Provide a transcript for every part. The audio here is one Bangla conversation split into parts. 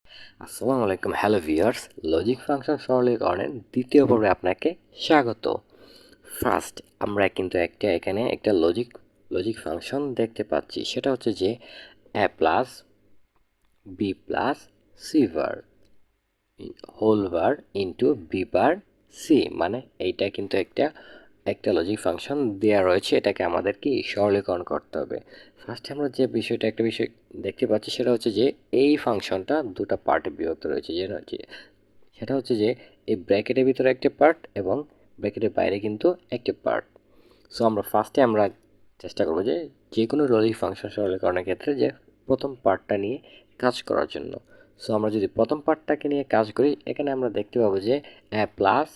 আসসালামু আলাইকুম, হ্যালো ভিউয়ার্স। লজিক ফাংশন সরলীকরণের দ্বিতীয় পর্বে আপনাকে স্বাগত। ফার্স্ট আমরা কিন্তু এখানে একটা লজিক ফাংশন দেখতে পাচ্ছি, সেটা হচ্ছে যে a plus B plus C bar whole bar into B bar C, মানে এইটা কিন্তু একটা লজিক ফাংশন দেওয়া রয়েছে, এটাকে আমাদের কি সরলীকরণ করতে হবে। ফার্স্টে আমরা যে একটা বিষয় দেখতে পাচ্ছি, সেটা হচ্ছে যে এই ফাংশনটা দুটো পার্টে বিভক্ত রয়েছে। সেটা হচ্ছে যে এই ব্র্যাকেটের ভিতরে একটা পার্ট এবং ব্র্যাকেটের বাইরে কিন্তু একটা পার্ট। সো আমরা ফার্স্টে চেষ্টা করবো যে কোনো লজিক ফাংশন সরলীকরণের ক্ষেত্রে যে প্রথম পার্টটা নিয়ে কাজ করার জন্য। সো আমরা যদি প্রথম পার্টটাকে নিয়ে কাজ করি, এখানে আমরা দেখতে পাবো যে এ প্লাস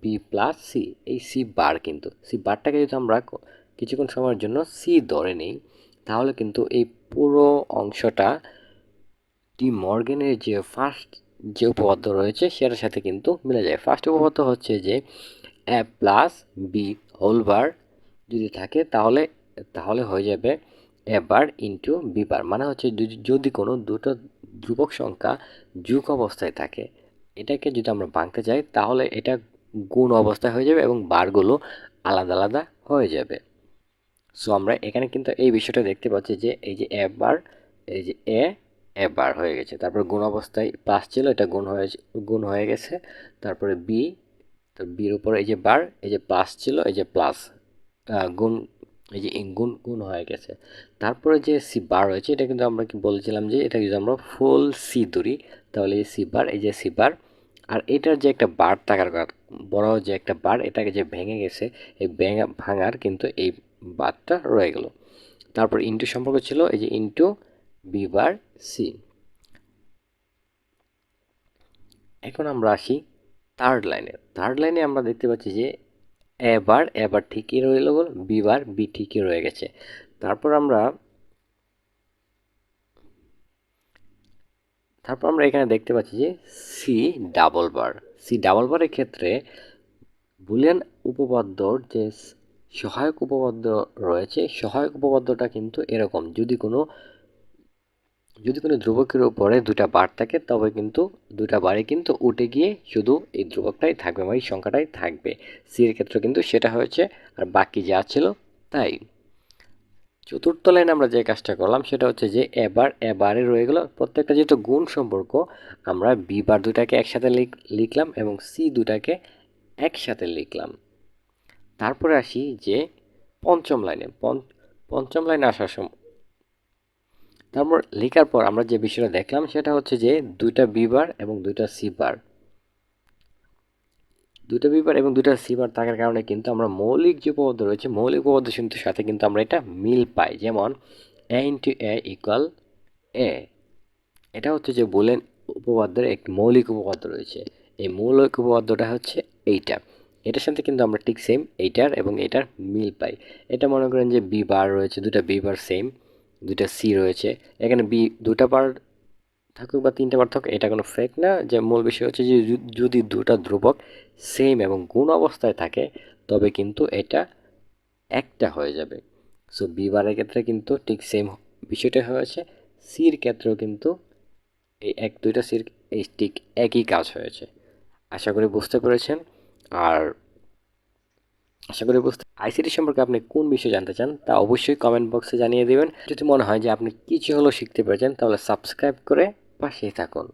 বি প্লাস সি, এই সি বার, কিন্তু সি বারটাকে যদি আমরা কিছুক্ষণ সময়ের জন্য সি ধরে নিই, তাহলে কিন্তু এই পুরো অংশটা ডি মর্গেনের যে উপপাদ্য রয়েছে সেটার সাথে কিন্তু মিলে যায়। ফার্স্ট উপপাদ্য হচ্ছে যে এ প্লাস বি হোল বার যদি থাকে তাহলে হয়ে যাবে এ বার ইন্টু বি বার, মানে হচ্ছে যদি কোনো দুটো ধ্রুবক সংখ্যা যোগ অবস্থায় থাকে, এটাকে যদি আমরা ভাঙতে চাই তাহলে এটা গুণ অবস্থায় হয়ে যাবে এবং বারগুলো আলাদা আলাদা হয়ে যাবে। সো আমরা এখানে কিন্তু এই বিষয়টা দেখতে পাচ্ছি যে এই যে এ বার, এই যে এ বার হয়ে গেছে, তারপর গুণ অবস্থায় প্লাস ছিল, এটা গুণ হয়ে গেছে। তারপরে বি, তো বির উপর এই যে বার, এই যে প্লাস ছিল, এই যে প্লাস গুণ, এই যে গুণ গুণ হয়ে গেছে। তারপরে যে সি বার রয়েছে, এটা কিন্তু আমরা কি বলেছিলাম যে এটা যদি আমরা ফুল সি ধরি, তাহলে এই সি বার, এই যে সি বার, আর এটার যে একটা বার থাকার বড় যে একটা বার, এটাকে যে ভেঙে গেছে, এই ভাঙার কিন্তু এই বারটা রয়ে গেল। তারপর ইন্টু সম্পর্ক ছিল, এই যে ইন্টু বি বার সি। এখন আমরা আসি থার্ড লাইনে আমরা দেখতে পাচ্ছি যে এবার ঠিকই রইল, বি ঠিকই রয়ে গেছে। তারপর আমরা এখানে দেখতে পাচ্ছি যে সি ডাবল বারের ক্ষেত্রে বুলিয়ান উপপাদ্যর যে সহায়ক উপপাদ্য রয়েছে, সহায়ক উপপাদ্যটা কিন্তু এরকম: যদি কোনো ধ্রুবকের উপরে দুটা বার থাকে, তবে কিন্তু দুটা বারে কিন্তু উঠে গিয়ে শুধু এই ধ্রুবকটাই থাকবে, মানে এই সংখ্যাটাই থাকবে। সি এর ক্ষেত্রে কিন্তু সেটা হয়েছে, আর বাকি যা ছিল তাই। চতুর্থ লাইনে আমরা যে কাজটা করলাম সেটা হচ্ছে যে এবারে রয়ে গেল প্রত্যেকটা যেহেতু গুণ সম্পর্ক, আমরা বি বার দুটাকে একসাথে লিখলাম এবং সি দুটাকে একসাথে লিখলাম। তারপরে আসি যে পঞ্চম লাইনে আসার সময়, তারপর লেখার পর আমরা যে বিষয়টা দেখলাম সেটা হচ্ছে যে দুইটা বি বার এবং দুইটা সি বার থাকার কারণে কিন্তু আমরা মৌলিক যে উপপাদ্য রয়েছে, মৌলিক উপপাদ্য কিন্তু সাথে কিন্তু আমরা এটা মিল পাই। যেমন এ ইন্টু এ ইকুয়াল এ, এটা হচ্ছে যে বলেন উপপাদ্যের এক মৌলিক উপপাদ্য রয়েছে। এই মৌলিক উপপাদ্যটা হচ্ছে এইটা, এটার সাথে কিন্তু আমরা ঠিক সেম এইটার এবং এটার মিল পাই। এটা মনে করেন যে বি বার রয়েছে, দুটা বি বার সেম, দুটা সি রয়েছে, এখানে বি দুটা বার থাকুক বা তিনটা বার থাকুক, এটা কোনো ফেক না। যে মূল বিষয় হচ্ছে যে যদি দুটা ধ্রুবক সেম এবং গুণ অবস্থায় থাকে, তবে কিন্তু এটা একটা হয়ে যাবে। সো বি বারের ক্ষেত্রে কিন্তু ঠিক সেম বিষয়টা হয়েছে, সির ক্ষেত্রেও কিন্তু এই দুইটা সির এই ঠিক একই কাজ হয়েছে। আশা করি বুঝতে পেরেছেন। আর আইসিটি সম্পর্কে আপনি কোন বিষয় জানতে চান তা অবশ্যই কমেন্ট বক্সে জানিয়ে দেবেন। যদি মনে হয় যে আপনি কিছু হলেও শিখতে পেরেছেন, তাহলে সাবস্ক্রাইব করে পাশেই থাকুন।